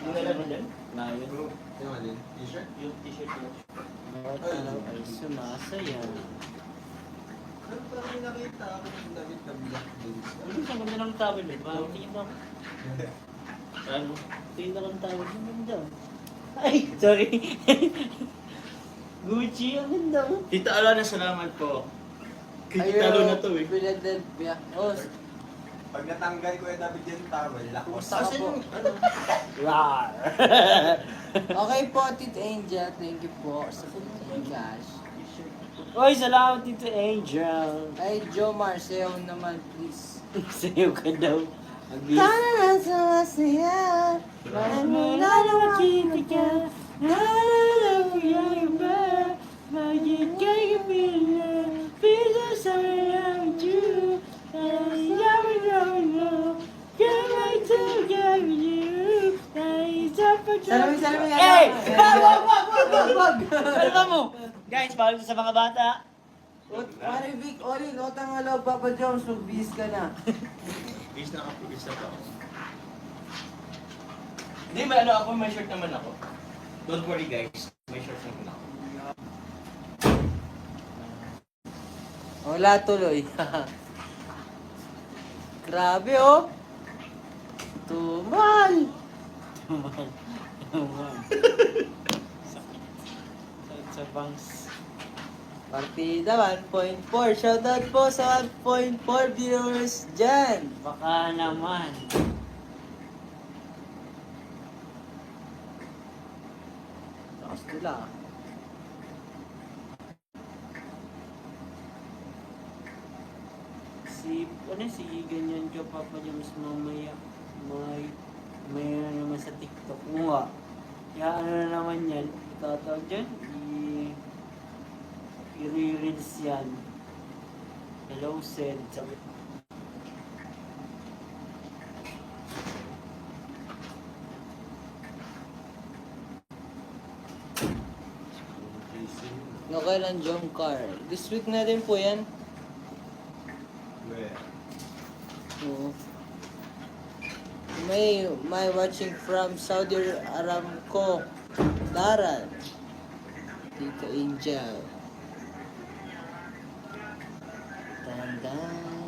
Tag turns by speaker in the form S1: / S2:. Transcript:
S1: Yung alam mo dyan?
S2: Layo.
S3: Yung alin? T-shirt?
S1: Yung t-shirt mo.
S2: Bawat araw ay sumasaya.
S3: Ano parang may nakita ako ng damit na black jeans.
S2: Ano sa ganda ng towel eh? Tingin ako.
S1: Ano?
S2: Tingin ako ng towel. Ang ganda. Ay, sorry. Gucci, ang ganda mo.
S1: Tita Alana, salamat po. Kikitalo na to eh.
S4: Philadelphia. Oh,
S3: Pag natanggal ko yung damit yung towel, lakos.
S4: Saka
S1: Asan
S4: po.
S1: yung ano?
S2: Rar.
S4: Okay po, Tito Angel. Thank you po sa cash.
S2: Oy, salamat dito, Angel.
S4: Ay, Jomar, sayaw naman, please.
S2: Sayo ka daw.
S4: Sana na sumasaya.
S2: Ano na makita ka? Alam mo yung ba? Magiging kayo pila. Pila sa lang you. I know. Come I together you.
S4: Salami,
S2: Hey! Wag! Ano ba mo? Guys, bawal ito sa mga bata.
S4: Pare Vic, Oli, notang alaw, Papa Jones, magbihis ka na.
S1: Bis na ako, bis na ako. Hindi, may ano ako, may shirt naman ako. Don't worry guys, may shirt naman ako.
S4: Wala tuloy. Grabe oh. Tumal.
S2: Tumal. Sakit sa bangs.
S4: Partida 1.4. Shoutout po sa 1.4 viewers dyan.
S2: Baka naman.
S4: Takas nila.
S2: Si ganyan ka Papa James mamaya. May naman sa TikTok mo nga. Kaya ano na naman yan, itatawag dyan, i-reels yan. Hello, Sed. Sabi.
S4: Okay lang, John Carl. This week na rin po yan.
S3: Where?
S4: Oo. May watching from Saudi Aramco. Daran. Tito Angel. Dandan.